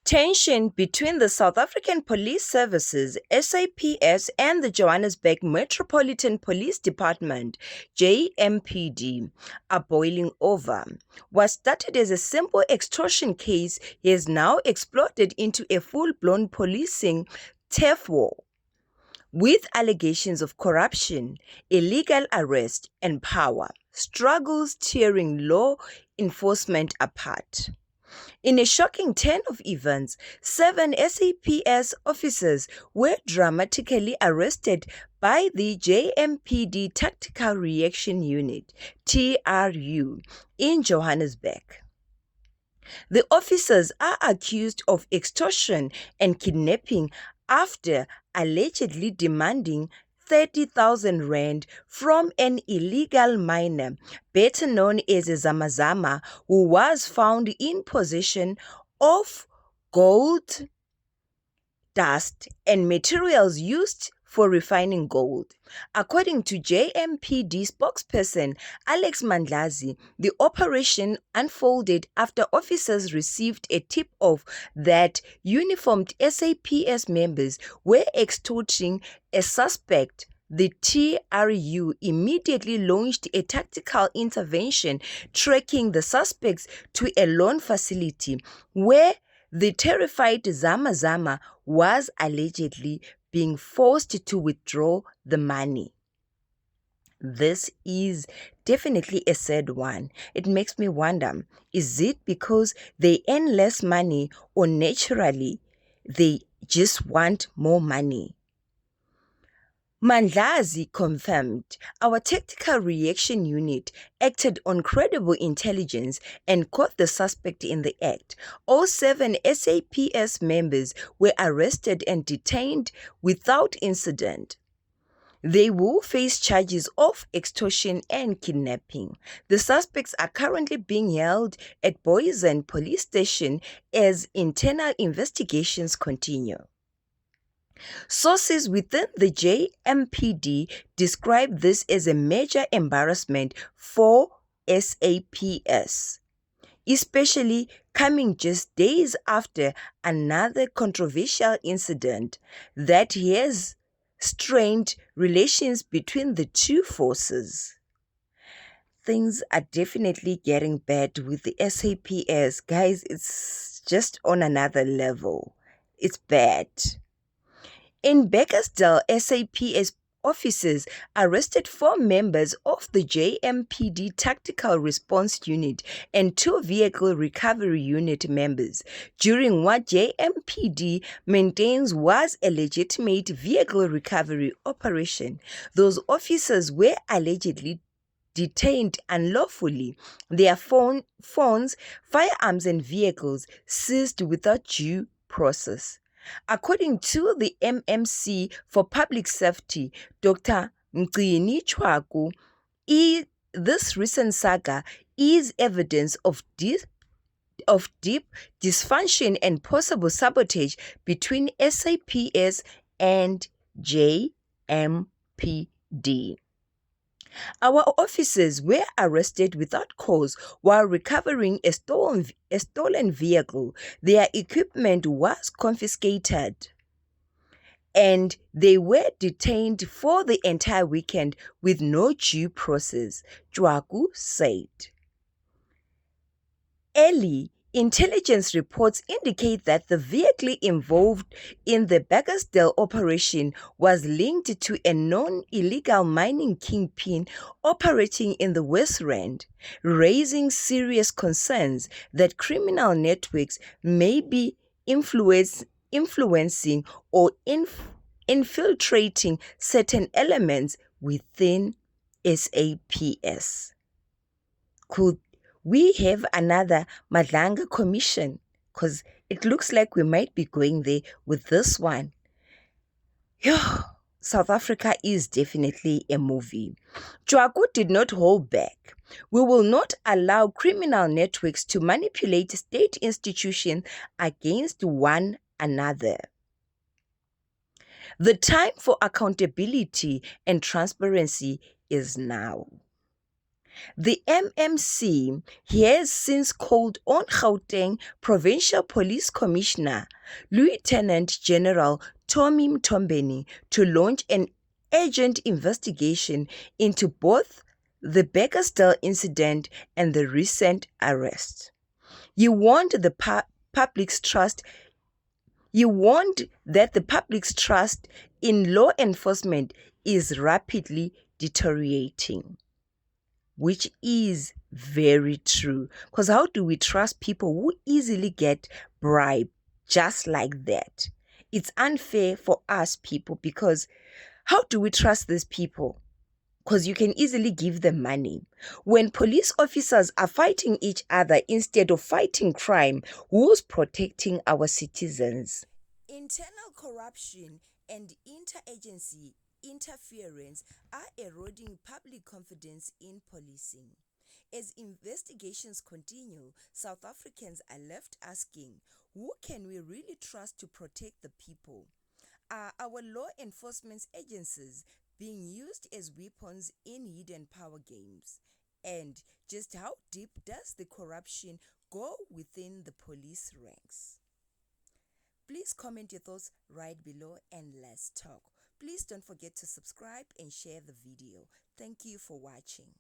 Tension between the South African Police Services SAPS and the Johannesburg Metropolitan Police Department JMPD are boiling over. What started as a simple extortion case has now exploded into a full-blown policing turf war, with allegations of corruption, illegal arrest, and power struggles tearing law enforcement apart. In a shocking turn of events, 7 SAPS officers were dramatically arrested by the JMPD Tactical Reaction Unit (TRU) in Johannesburg. The officers are accused of extortion and kidnapping after allegedly demanding 30,000 rand from an illegal miner, better known as Zamazama, who was found in possession of gold dust and materials used for refining gold. According to JMPD spokesperson Alex Mandlazi, the operation unfolded after officers received a tip-off that uniformed SAPS members were extorting a suspect. The TRU immediately launched a tactical intervention, tracking the suspects to a loan facility where the terrified Zamazama was allegedly being forced to withdraw the money. This is definitely a sad one. It makes me wonder, is it because they earn less money or naturally they just want more money? Mandlazi confirmed our tactical reaction unit acted on credible intelligence and caught the suspect in the act. All 7 SAPS members were arrested and detained without incident. They will face charges of extortion and kidnapping. The suspects are currently being held at Booysens Police Station as internal investigations continue. Sources within the JMPD describe this as a major embarrassment for SAPS, especially coming just days after another controversial incident that has strained relations between the two forces. Things are definitely getting bad with the SAPS. Guys, it's just on another level. It's bad. In Bakersdale, SAPS officers arrested 4 members of the JMPD Tactical Response Unit and 2 Vehicle Recovery Unit members during what JMPD maintains was a legitimate vehicle recovery operation. Those officers were allegedly detained unlawfully, their phones, firearms, and vehicles seized without due process. According to the MMC for Public Safety, Dr. Mgcini Chwaku, this recent saga is evidence of deep dysfunction and possible sabotage between SAPS and JMPD. Our officers were arrested without cause while recovering a stolen vehicle. Their equipment was confiscated, and they were detained for the entire weekend with no due process, Chwaku said. Early intelligence reports indicate that the vehicle involved in the Bakersdale operation was linked to a known illegal mining kingpin operating in the West Rand, raising serious concerns that criminal networks may be influencing or infiltrating certain elements within SAPS. Could we have another Madlanga Commission? Because it looks like we might be going there with this one. South Africa is definitely a movie. Chwaku did not hold back. We will not allow criminal networks to manipulate state institutions against one another. The time for accountability and transparency is now. The MMC has since called on Gauteng Provincial Police Commissioner, Lieutenant General Tommy Mtombeni, to launch an urgent investigation into both the Bakersdale incident and the recent arrest. You warned public's trust. You warned that the public's trust in law enforcement is rapidly deteriorating, which is very true. Because how do we trust people who easily get bribed just like that? It's unfair for us people, because how do we trust these people? Because you can easily give them money. When police officers are fighting each other instead of fighting crime, who's protecting our citizens? Internal corruption and interagency interference are eroding public confidence in policing. As investigations continue, South Africans are left asking, who can we really trust to protect the people? Are our law enforcement agencies being used as weapons in hidden power games? And just how deep does the corruption go within the police ranks? Please comment your thoughts right below and let's talk. Please don't forget to subscribe and share the video. Thank you for watching.